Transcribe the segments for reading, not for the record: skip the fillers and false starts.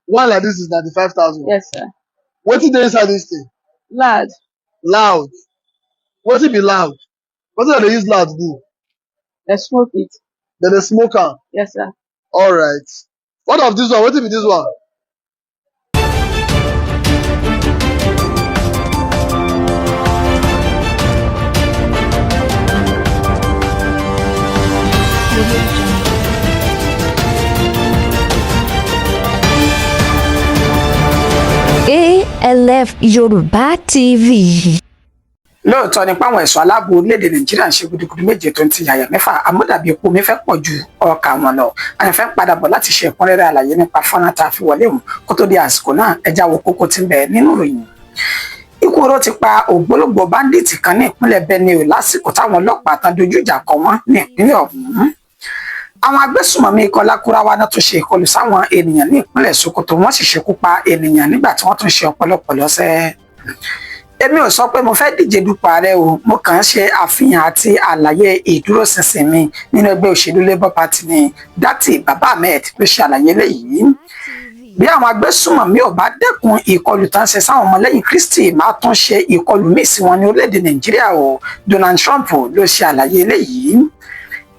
One like this is 95,000. Yes, sir. Wetin dey inside this thing? Loud. Loud. Wetin be loud? Wetin they use loud do? They smoke it. Dem dey smoke am. Yes, sir. All right. What of this one? Wetin be this one? ALF Yorùbá TV. Lóòótọ́ ni páwọn ẹ̀ṣọ́ aláàbò orílẹ̀-èdè Nàìjíríà ń ṣe gudugudu méje tó ń ti yàyà mẹ́fà amúdàbí epo mi fẹ́ pọ̀ ju ọkà wọn lọ. Àyàn fẹ́ padà bọ̀ láti ṣe ẹ̀kúnrẹ́rẹ́ àlàyé nípa fọ́nrán tá a fi wọlé òun kó tó di àsìkò náà ẹja wo kókó tí ń bẹ nínú ìròyìn. Ikú oró ti pa ògbólógbòó báńdíìtì kan ní ìpínlẹ̀ Benue lásìkò táwọn ọlọ́pàá tán dojú ìjà kọ wọ́n ní ìpínlẹ̀ ọ̀hún. Àwọn agbésùnmọ̀mí ikọ̀ Lakurawa náà tún ṣe ìkọlù sáwọn ènìyàn ní ìpínlẹ̀ Sokoto wọ́n sì ṣekú pa ènìyàn nígbà tí wọ́n tún ṣe ọ̀pọ̀lọpọ̀ lọ́sẹ̀. Èmi ò sọ pé mo fẹ́ díje dupò ààrẹ o, mo kàn ń ṣe àfihàn àti àlàyé ìdúróṣinṣin mi nínú ẹgbẹ́ òṣèlú Labour Party ní Dátì Bàbá Ahmed ló ṣe àlàyé léyìí. Bí àwọn agbésùnmọ̀mí ò bá dẹ́kun ìkọlù tán ṣe sáwọn ọmọlẹ́yìn Kristi máa tún ṣe ìkọlù míì sí wọn ní orílẹ̀-èdè Nàìjíríà o, Donald Trump ló ṣe àlàyé léyìí.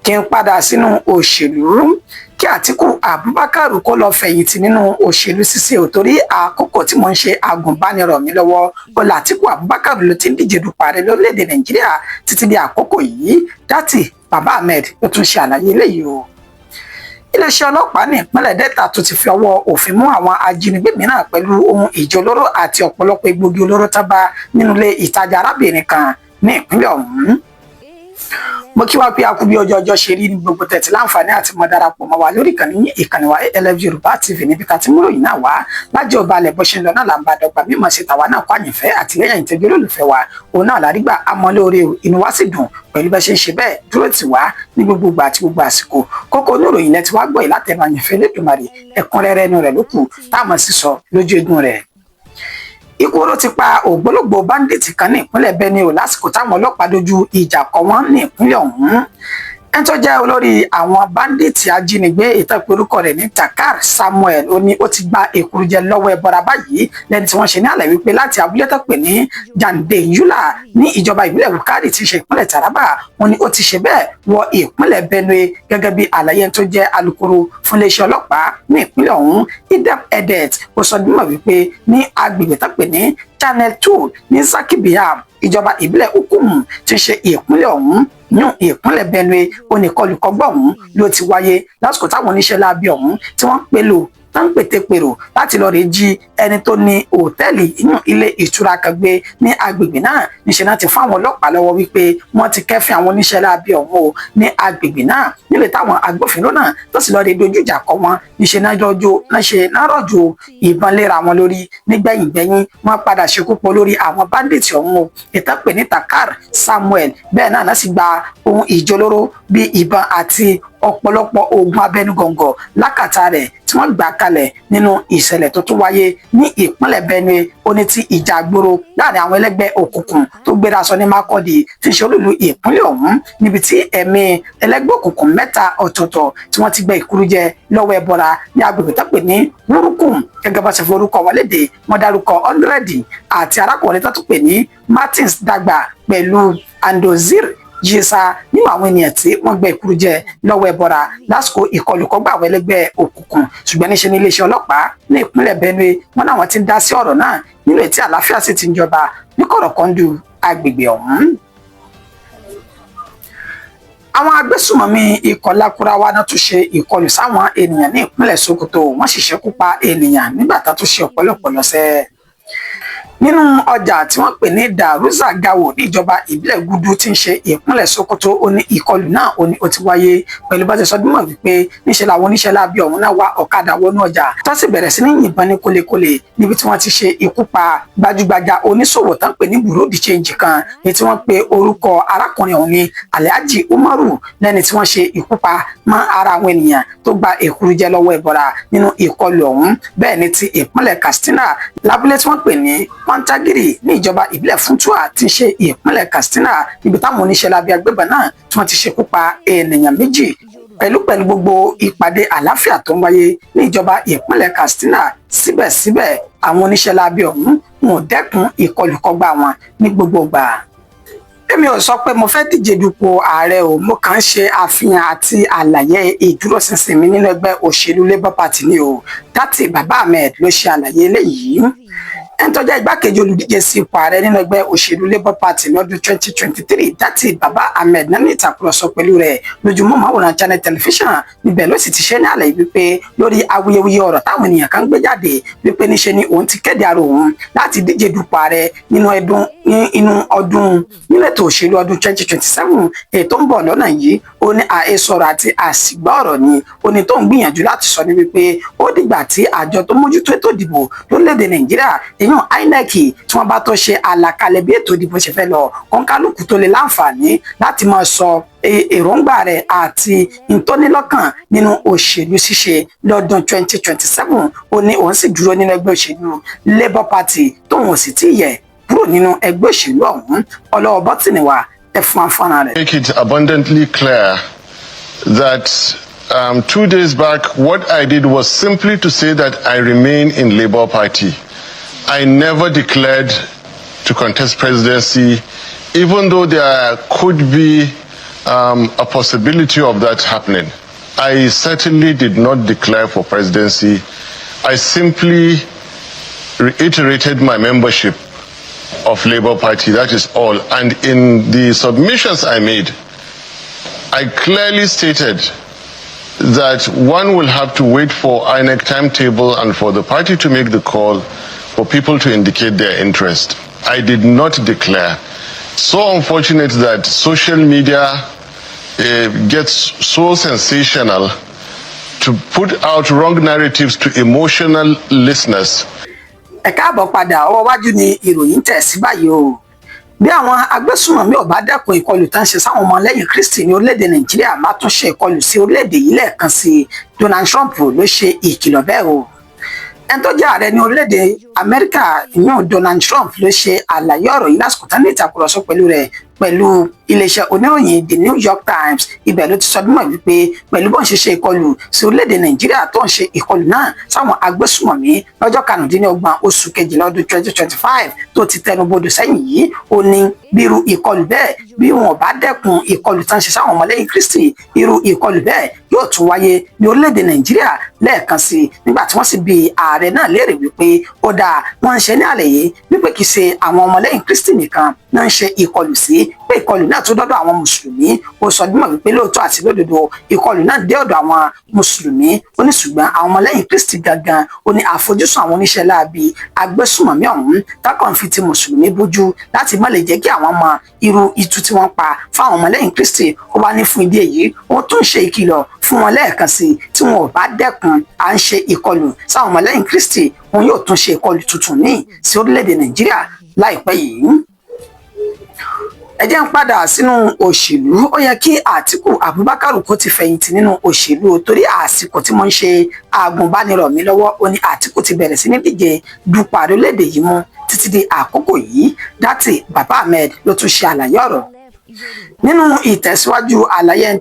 Kí n padà sínú òṣèlú kí Àtíkù Abubakar kó lọ fẹ̀yìntì nínú òṣèlú ṣíṣe ò torí àkókò tí mo ń ṣe agùnbánirọ̀ mi lọ́wọ́ bọ́lá Àtíkù Abubakar ló ti ń díje dupò ààrẹ lórílẹ̀-èdè Nàìjíríà títí di àkókò yìí. Dátì Bàbá Ahmed ló tún ṣe àlàyé eléyìí o. Iléeṣẹ́ ọlọ́pàá ní ìpínlẹ̀ Delta tó ti fi ọwọ́ òfin mú àwọn ajínigbé mìíràn pẹ̀lú ohun ìjà olóró àti ọ̀pọ̀lọpọ̀ egbògi olóró tó bá nínú ilé ìtajà arábìnrin kan ní ìpínlẹ̀ ọ̀hún. Mo kí wá pé a kú bí ọjọ́ ṣe rí ní gbogbo tẹ̀tí láǹfààní àti mọ darapọ̀ mọ́ wa lórí ìkànnì wa ALF Yorùbá TV níbi tá ti múrò yìí náà wá lájọ ọba alẹ̀ bó ṣe ń lọ náà là ń bá dọ́gba mímọ̀ sí tàwa náà kó àyànfẹ́ àtìlẹ́yìn ìtẹ́jú olólùfẹ́ wa òun náà lárígbà amọ́lóore inú wa sì dùn pẹ̀lú bẹ́ ṣe ń ṣe bẹ́ẹ̀ dúró tì wá ní gbogbo ìgbà àti gbogbo àsìkò kókó oníròyìn lẹ ti wá gbọ́ ìlàtẹ̀nu àyànfẹ́ lẹ́dùnmarè ẹ̀kúnrẹ́rẹ́ inú rẹ̀ lókù táàmù sísọ lójú egun rẹ̀. Ikú oró ti pa ògbólógbòó báńdíìtì kan ní ìpínlẹ̀ Benue lásìkò táwọn ọlọ́pàá dojú ìjà kọ wọ́n ní ìpínlẹ̀ ọ̀hún. Ẹni tó jẹ́ olórí àwọn báńdíìtì ajínigbé ìtọ́pẹ́ orúkọ rẹ̀ ní Takar Samuel ó ní ó ti gba èkúrújẹ lọ́wọ́ ẹbọra báyìí lẹ́ni tí wọ́n ṣe ní àlàyé wípé láti abúlé tó pè ní Jandeyula ní ìjọba ìbílẹ̀ Wukari tí í ṣe ìpínlẹ̀ Taraba wọ́n ní ó ti ṣe bẹ́ẹ̀ wọ ìpínlẹ̀ Benue gẹ́gẹ́ bí àlàyé tó jẹ́ alukoro fún iléeṣẹ́ ọlọ́pàá ní ìpínlẹ̀ ọ̀hún Idem Edet ó sọ dímọ̀ wípé ní agbègbè tó pè ní Channel 2 ní Zaki Biam ìjọba ìbílẹ̀ Ukumu tí í ṣe ìpínlẹ̀ ọ̀hún ní ìpínlẹ̀ Benue oníkọlùkọgbà ọ̀hún ló ti wáyé lásìkò táwọn oníṣẹ́ láabi ọ̀hún tí wọ́n pèlò tán pètèpèrò láti lọ rè jí ẹni tó ní òtẹ́ẹ̀lì inú ilé ìtura kan gbé ní agbègbè náà níṣẹ́ náà ti fún àwọn ọlọ́pàá lọ́wọ́ wípé wọ́n ti kẹ́fìn àwọn oníṣẹ́ láabi ọ̀hún o ní agbègbè náà nílé táwọn agbófinró náà tó sì lọ rè dojú ìjà kọ wọn níṣẹ́ náà rọ̀jò ìbọn léra wọn lórí nígbẹ̀yìngbẹ̀yìn wọ́n padà ṣekú pọ̀ lórí àwọn báńdíìtì ọ̀hún o ìtàpè ní Takar Samuel bẹ́ẹ̀ náà sì gba ohun ìjolóró bíi ìbọn àti ọ̀pọ̀lọpọ̀ oògùn abẹnugọ̀ngọ̀ lákàtà rẹ̀ tí wọ́n gbà kalẹ̀ nínú ìṣẹ̀lẹ̀ tó tún wáyé ní ìpínlẹ̀ Benue ó ní ti ìjà gbòòrò láàrin àwọn ẹlẹ́gbẹ́ òkùnkùn tó gbéra sọ ní Makurdi tí ń ṣe olúlu ìpínlẹ̀ ọ̀hún níbi tí ẹ̀mí ẹlẹ́gbẹ́ òkùnkùn mẹ́ta ọ̀tọ̀ọ̀tọ̀ tí wọ́n ti gbẹ ìkúrújẹ lọ́wọ́ ẹbọra ní agbègbè tó pè ní Wurukum gẹ́gẹ́ bá ṣe forúkọ wọn lédè wọ́n dárúkọ 100 àti arákùnrin tó tún pè ní Martins Dagba pẹ̀lú Andozir Jisa nínú àwọn ènìyàn tí wọ́n gbẹ ìkúrújẹ lọ́wọ́ ẹbọra lásìkò ìkọlùkọgbà àwọn ẹlẹ́gbẹ́ òkùnkùn ṣùgbọ́n níṣẹ́ ní iléeṣẹ́ ọlọ́pàá ní ìpínlẹ̀ Benue wọ́n náà wọ́n ti ń dá sí ọ̀rọ̀ náà nínú ètí àlàáfíà sì ti ń jọba ní kọ̀rọ̀kọ́ndù agbègbè ọ̀hún. Àwọn agbésùnmọ̀mí ikọ̀ Lakurawa náà tún ṣe ìkọlù sáwọn ènìyàn ní ìpínlẹ̀ Sokoto wọ́n sì ṣekú pa ènìyàn nígbà tá tún ṣe ọ̀pọ̀lọpọ̀ lọ́sẹ̀. Nínú ọjà tí wọ́n pè ní Daruza Gawo níjọba ìbílẹ̀ Gudu tí ń ṣe ìpínlẹ̀ Sokoto ó ní ìkọlù náà ó ní ó ti wáyé pẹ̀lú bá ti sọ dímọ̀ wípé níṣẹ́ làwọn oníṣẹ́ láabi ọ̀hún náà wá ọ̀kadà wọnú ọjà tó sì bẹ̀rẹ̀ sí ní yìnbọn ní kólekóle níbi tí wọ́n ti ṣe ikú pa gbajúgbajà oníṣòwò tán pè ní Bureau de Change kan ní tí wọ́n pe orúkọ arákùnrin ọ̀hún ní Alhaji Umaru lẹ́ni tí wọ́n ṣe ikú pa mọ́ ara àwọn ènìyàn tó gba èkúrújẹ lọ́wọ́ ẹbọra nínú ìkọlù ọ̀hún bẹ́ẹ̀ ni ti ìpínlẹ̀ Katsina lábúlé tí wọ́n pè ní Pantagiri ní ìjọba ìbílẹ̀ Funtua tí ń ṣe ìpínlẹ̀ Katsina níbi táwọn oníṣẹ́ láabi agbébọn náà tí wọ́n ti ṣekú pa ènìyàn méjì pẹ̀lú gbogbo ìpàdé àlàáfíà tó ń wáyé ní ìjọba ìpínlẹ̀ Katsina. Síbẹ̀síbẹ̀ àwọn oníṣẹ́ láabi ọ̀hún wọn ò dẹ́kun ìkọlùkọgbà wọn ní gbogbo ìgbà. Èmi ò sọ pé mo fẹ́ díje dupò ààrẹ o, mo kàn ń ṣe àfihàn àti àlàyé ìdúróṣinṣin mi nínú ẹgbẹ́ òṣèlú Labour Party ni o. Dátì Baba Ahmed ló ṣe àlàyé eléyìí. Ẹni tó jẹ́ igbákejì olùdíje sí ipò ààrẹ nínú ẹgbẹ́ òṣèlú Labour Party lọ́dún 2023, Dátì Baba Ahmed náà ní ìtàkùrọ̀sọ pẹ̀lú rẹ̀ lójúmọ́ máwòrán Channel Television. Níbẹ̀ ló sì ti ṣe ní àlàyé wípé lórí awuyewuye ọ̀rọ̀ táwọn ènìyàn kan gbé jáde wípé níṣe ni òun ti kéde ara òun láti díje dupò ààrẹ nínú ètò òṣèlú ọdún 2027 ètò ń bọ̀ lọ́nà yìí. Ó ní àhesọ̀rọ̀ àti àsìgbà ọ̀rọ̀ ni ó ní tó ń gbìyànjú láti sọ ní wípé ó dìgbà tí àjọ tó mójútó ètò ìdìbò lórílẹ̀-èdè Nàìjíríà èèyàn INEC tí wọ́n bá tó ṣe àlàkalẹ̀ bí ètò ìdìbò ṣe fẹ́ lọ kọ́ńkálùkù tó lè láǹfààní láti máa sọ èròǹgbà rẹ̀ àti ìtọ́nilọ́kàn nínú òṣèlú ṣíṣe lọ́dún 2027. Ó ní òun sì dúró nínú ẹgbẹ́ òṣèlú Labour Party tóun ò sì tí ì yẹ kúrò nínú ẹgbẹ́ òṣèlú ọ̀hún. Ọlọ́wọ́ bọ́tìnì wa ẹ fún afọ́nà rẹ̀. Make it abundantly clear that 2 days back what I did was simply to say that I remain in Labour Party. I never declared to contest presidency, even though there could be a possibility of that happening. I certainly did not declare for presidency. I simply reiterated my membership of Labour Party, that is all. And in the submissions I made, I clearly stated that one will have to wait for INEC timetable and for the party to make the call for people to indicate their interest. I did not declare. So unfortunate that social media gets so sensational to put out wrong narratives to emotional listeners. Ẹ káàbọ̀ padà, ọwọ́ wájú ni ìròyìn tẹ̀ sí báyìí o. Bí àwọn agbésùnmọ̀mí ò bá dẹ́kun ìkọlù tán ṣe sáwọn ọmọlẹ́yìn Kristi ní orílẹ̀-èdè Nàìjíríà má tún ṣe ìkọlù sí orílẹ̀-èdè yìí lẹ́ẹ̀kan sí. Donald Trump ló ṣe ìkìlọ̀ bẹ́ẹ̀ o. Ẹni tó jẹ́ ààrẹ ní orílẹ̀-èdè Amẹ́ríkà ìyẹn Donald Trump ló ṣe àlàyé ọ̀rọ̀ yìí lásìkò tán ní ìtàkùrọ̀sọ pẹ̀lú rẹ̀ pẹ̀lú iléeṣẹ́ oníròyìn The New York Times. Ibẹ̀ ló ti sọ dímọ̀ wípé pẹ̀lú bọ́n ṣe ìkọlù sí orílẹ̀-èdè Nàìjíríà tó ń ṣe ìkọlù náà sáwọn agbésùmọ̀mí lọ́jọ́ 25 oṣù kejìlá ọdún 2025 tó ti tẹnubodò sẹ́yìn yìí. Ó ní bírú ìkọlù bẹ́ẹ̀ bí wọn bá dẹ́kun ìkọlù tán ṣe sáwọn ọmọlẹ́yìn Kristi, irú ìkọlù bẹ́ẹ̀ yóò tún wáyé ní orílẹ̀-èdè Nàìjíríà lẹ́ẹ̀kan sí. Nígbà tí wọ́n sì bi ààrẹ náà léèrè wípé ó dáa wọ́n ń ṣe ní àlàyé wípé kì í ṣe àwọn ọmọlẹ́yìn Kristi nìkan náà ń ṣe ìkọlù sí, pé ìkọlù náà tó dọ́dọ̀ àwọn mùsùlùmí. Ó sọ dímọ̀ wípé lóòótọ́ àti lódodo ìkọlù náà dé ọ̀dọ̀ àwọn mùsùlùmí. Ó ní ṣùgbọ́n àwọn ọmọlẹ́yìn Kristi gangan ó ní àfojúsùn àwọn oníṣẹ́ láabi agbésùmọ̀mí ọ̀hún tákàn fi ti mùsùlùmí bójú láti má lè jẹ́ kí àwọn mọ irú itú tí wọ́n pa fáwọn ọmọlẹ́yìn Kristi. Ó wá ní fún ìdí èyí ó tún ṣe ìkìlọ̀ fún wọn lẹ́ẹ̀kan sí tí wọn ò bá dẹ́kun à ń ṣe ìkọlù sáwọn ọmọlẹ́yìn Kristi, wọn yóò tún ṣe ìkọlù tuntun míì sí orílẹ̀-èdè Nàìjíríà láìpẹ́ yìí. Ẹ jẹ́ ń padà sínú òṣèlú. Ó yẹ kí Àtíkù Abubakar kó ti fẹ̀yìntì nínú òṣèlú torí àsìkò tí mo ń ṣe agùnbánirọ̀ mi lọ́wọ́. Ó ní Àtíkù ti bẹ̀rẹ̀ sí ní díje dupò ààrẹ orílẹ̀-èdè yìí mú títí di àkókò yìí. Dátì Baba Ahmed ló tún ṣe àlàyé ọ̀rọ̀ nínú ìtẹ̀síwájú àlàyé ẹni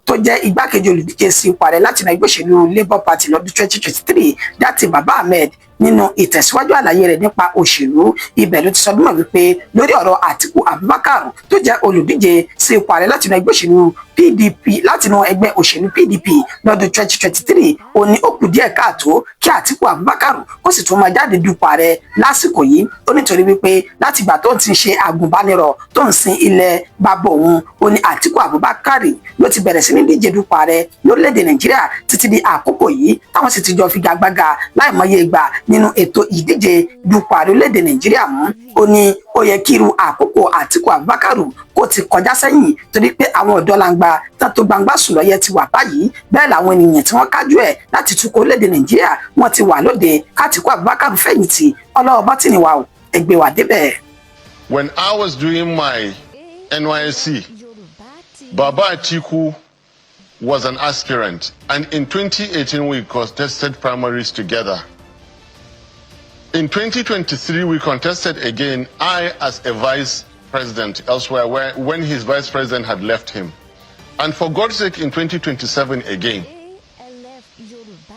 tó jẹ́ igbákejì olùdíje sí ipò ààrẹ láti ẹgbẹ́ òṣèlú Labour Party lọ́dún 2023. Dátì Baba Ahmed nínú ìtẹ̀síwájú àlàyé rẹ̀ nípa òṣèlú. Ibẹ̀ ló ti sọ dímọ̀ wípé lórí ọ̀rọ̀ Àtíkù Abubakar tó jẹ́ olùdíje sí ipò ààrẹ láti ẹgbẹ́ òṣèlú PDP látinú ẹgbẹ́ òṣèlú PDP lọ́dún 2023. Ó ní ó kù díẹ̀ káàtó kí Àtíkù Abubakar kó sì tún máa jáde dupò ààrẹ lásìkò yìí. Ó nítorí wípé láti ìgbà tó ti ń ṣe agùnbánirọ̀ tó ń sin ilẹ̀ bàbá òun, ó ní Àtíkù Abubakar ló ti bẹ̀rẹ̀ sí ní díje dupò ààrẹ lórílẹ̀-èdè Nàìjíríà títí di àkókò yìí táwọn sì ti jọ figagbága láìmọye ìgbà nínú ètò ìdíje dupò ààrẹ orílẹ̀-èdè Nàìjíríà mú. Ó ní ó yẹ kí irú àkókò Àtíkù Abubakar kó ti kọjá sẹ́yìn torí pé àwọn ọ̀dọ́ langba tán tó gbangba sùn lọ́yẹ ti wà báyìí. Bẹ́ẹ̀ làwọn ènìyàn tí wọ́n kájú ẹ̀ láti tukọ̀ orílẹ̀-èdè Nàìjíríà wọ́n ti wà lóde k'Àtíkù Abubakar fẹ̀yìntì. Ọlọ́wọ́ bọ́tìnì wa ò ẹgbẹ́ wa débẹ̀. When I was doing my NYSC, Baba Atiku was an aspirant, and in 2018 we contested primaries together. In 2023 we contested again, I as a vice president elsewhere when his vice president had left him. And for God's sake, in 2027 again,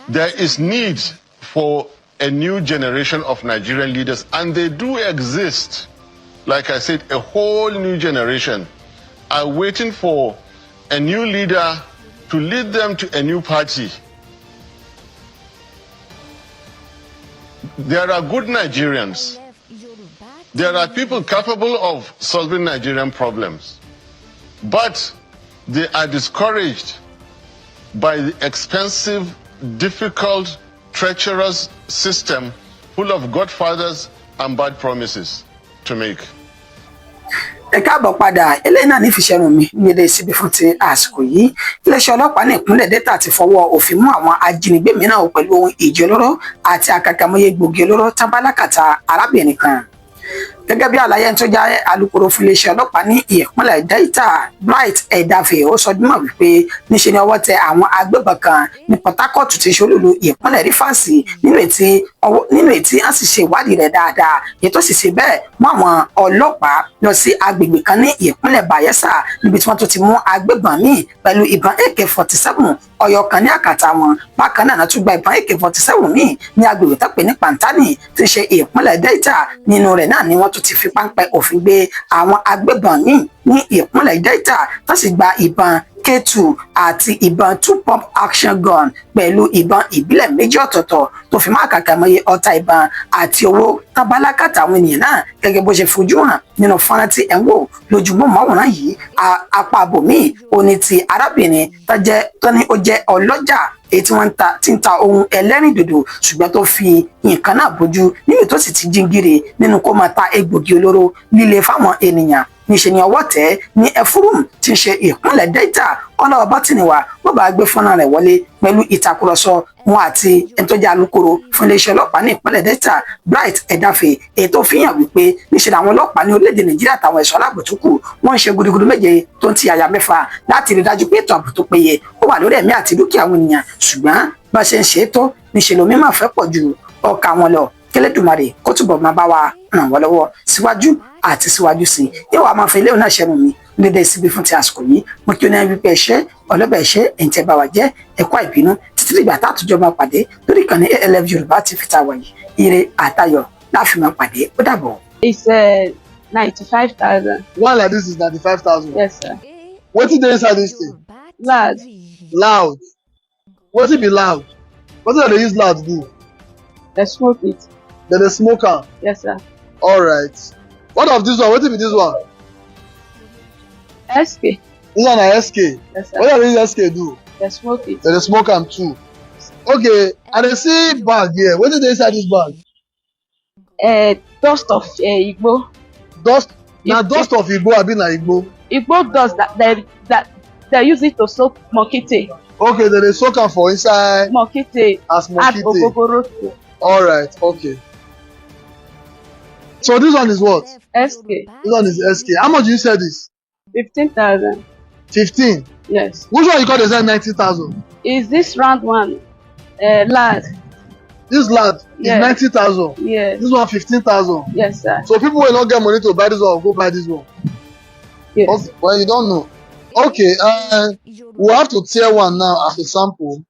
there is need for a new generation of Nigerian leaders, and they do exist. Like I said, a whole new generation are waiting for a new leader to lead them to a new party. There are good Nigerians. There are people capable of solving Nigerian problems. But they are discouraged by the expensive, difficult, treacherous system full of godfathers and bad promises to make. Ẹ káàbọ̀ padà eléyìí náà ní ìfiṣẹ́rùn mi ní ilé síbi fún ti àsìkò yìí. Iléeṣẹ́ ọlọ́pàá ní ìpínlẹ̀ Delta ti fọwọ́ òfin mú àwọn ajínigbé mìíràn pẹ̀lú ohun ìjà olóró àti àkàkàmọ́yé egbògi olóró tábálákàtà arábìnrin kan. Gẹ́gẹ́ bí àlàyé tó jẹ́ alukoro fún iléeṣẹ́ ọlọ́pàá ní ìpínlẹ̀ Delta Bright Edafe ó sọ dímọ̀ wípé níṣe ni ọwọ́ tẹ àwọn agbébọn kan ní Port Harcourt tí ṣe olúlu ìpínlẹ̀ Rivers nínú ètí á sì ṣe ìwádìí rẹ̀ dáadáa ètò sì ṣe bẹ́ẹ̀ mú àwọn ọlọ́pàá lọ sí agbègbè kan ní ìpínlẹ̀ Bayelsa níbi tí wọ́n tún ti mú agbébọn míì pẹ̀lú ìbọn AK-47 ọyọ kan ní àkàtà wọn. Bákan náà tún gba ìbọn AK-47 míì ní agbègbè tó pè ní Pantani tí ṣe ìpínlẹ̀ Delta. Nínú rẹ̀ náà ni wọ́n tún ti fi páńpẹ́ òfin gbé àwọn agbébọn míì ní ìpínlẹ̀ Delta tó sì gba ìbọn K2 àti ìbọn 2-pump action gun pẹ̀lú ìbọn ìbílẹ̀ méjì ọ̀tọ̀ọ̀tọ̀ tó fi máa kàkàmọ́yé ọta ìbọn àti owó tábálákàtà àwọn ènìyàn náà gẹ́gẹ́ bó ṣe fojú hàn nínú fọ́nrán tí ẹ̀ ń wò lójúmọ́mọ́wòrán yìí. Apá àbòmíì òní ti arábìnrin tó ní ó jẹ́ ọlọ́jà èyí tí wọ́n ti ń ta ohun ẹlẹ́rìndòdò ṣùgbọ́n tó fi nǹkan náà bójú níbi tó sì ti jíngire nínú kó máa ta egbògi olóró líle fáwọn ènìyàn. Níṣe ni ọwọ́ tẹ̀ ní Efurum tí ń ṣe ìpínlẹ̀ Delta ọlọ́wọ́ bátìnìwá wọ́n bá gbé fọ́nrán rẹ̀ wọlé pẹ̀lú ìtàkùrọ̀sọ wọn àti ẹni tó jẹ́ alukoro fún iléeṣẹ́ ọlọ́pàá ní ìpínlẹ̀ Delta Bright Edafe èyí tó fi hàn wípé níṣe làwọn ọlọ́pàá ní orílẹ̀-èdè Nàìjíríà àtàwọn ẹ̀ṣọ́ aláàbò tó kù wọ́n ń ṣe gudugudu méje tó ń ti àyà mẹ́fà láti rí dájú pé ètò ààbò tó péye ó wà lórí ẹ̀mí àti dúkìá àwọn ènìyàn ṣùgbọ́n bá ṣe ń ṣe é tó níṣe lomi máa fẹ́ pọ̀ ju ọkà wọn lọ. K'Ẹlẹ́dùmarè kó túbọ̀ máa bá wa ràn wọ́n lọ́wọ́ síwájú àti síwájú sí i. Yóò wá máa fi ilé náà ṣẹ́nu mi lédè síbi fún ti àsìkò yìí. Mo kí o ní wípé ẹṣẹ́ ọlọ́bẹ̀ ẹṣẹ́ ẹ̀ǹtẹ̀ bá wa jẹ́ ẹ̀kọ́ ìbínú títí dìgbà tá àtúnjọ máa pàdé lórí ìkànnì ALF Yorùbá TV tá a wà yìí. Ire àtayọ̀ láfi máa pàdé ó dàbọ̀. It's 95,000. One like this is 95,000. Yes, sir. Wetin dey inside this thing? Loud. Loud. Wetin be loud? Wetin dem dey use loud do? They smoke it. Dem dey smoke am. Yes, sir. Alright. What of this one? Wetin be this one? SK. This one na SK. Yes, sir. What dem dey use SK do? They smoke it. Dem dey smoke am too. Okay, I dey see bag here. Wetin dey inside this bag? Dust of Igbo. Dust. Na dust of Igbo abi na Igbo? Igbo dust that they use it to soak mokite. Okay, dem dey soak am for inside Mokite. as Add mokite. ogogoro to Alright, okay. So this one is what? SK. This one is SK. How much you sell this? 15,000. 15. Yes. Which one you call dey sell 90,000? Is this round one lad? This lad is Yes. 90,000. Yes. This one 15,000. Yes, sir. So people wey no get money to buy this one go buy this one. Yes. Okay, well you don't know. Okay, we have to tear one now as a sample.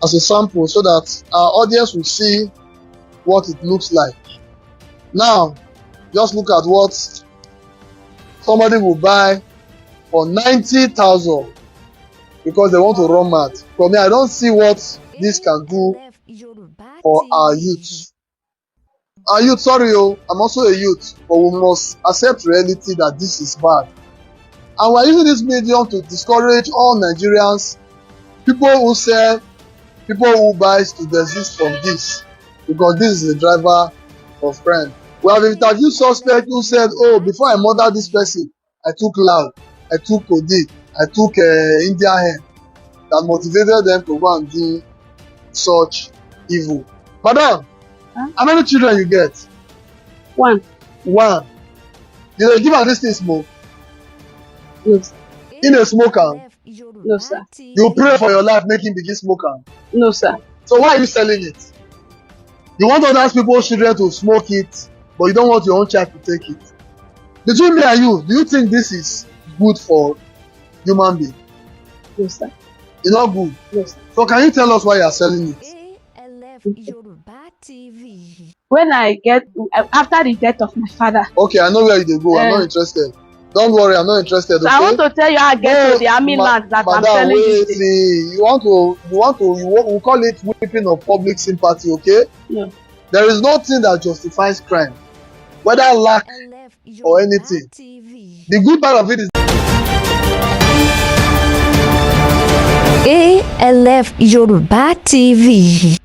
As a sample so that our audience will see what it looks like. Now, just look at what somebody will buy for 90,000 because they want to run mad. For me, I don't see what this can do for our youth. Our youth, sorry, I'm also a youth, but we must accept reality that this is bad. And we're using this medium to discourage all Nigerians, people who sell, people who buy to desist from this, because this is the driver of crime. We have interviewed suspects who said, oh, before I murder this person, I took loud, I took codeine, I took Indian hemp, that motivated them to go and do such evil. Madam, how many children you get? One. One. You dey give am this thing smoke? Yes. In a smoker, No, sir. you pray for your life, make him begin smoke am. No, sir. So why are you selling it? You want other people's children to smoke it, but you don't want your own child to take it. Between me and you, do you think this is good for human being. Yes, sir. It's not good. Yes. So can you tell us why you are selling it? ALF Yoruba TV. When I get after the death of my father. Okay, I know where you go. I'm not interested. Don't worry, I'm not interested. Okay? So I want to tell you how I get to the army land that I'm selling wait, this. we call it whipping of public sympathy, okay? Yeah. There is nothing that justifies crime, whether lack or anything. TV. The good part of it is ALF Yoruba TV.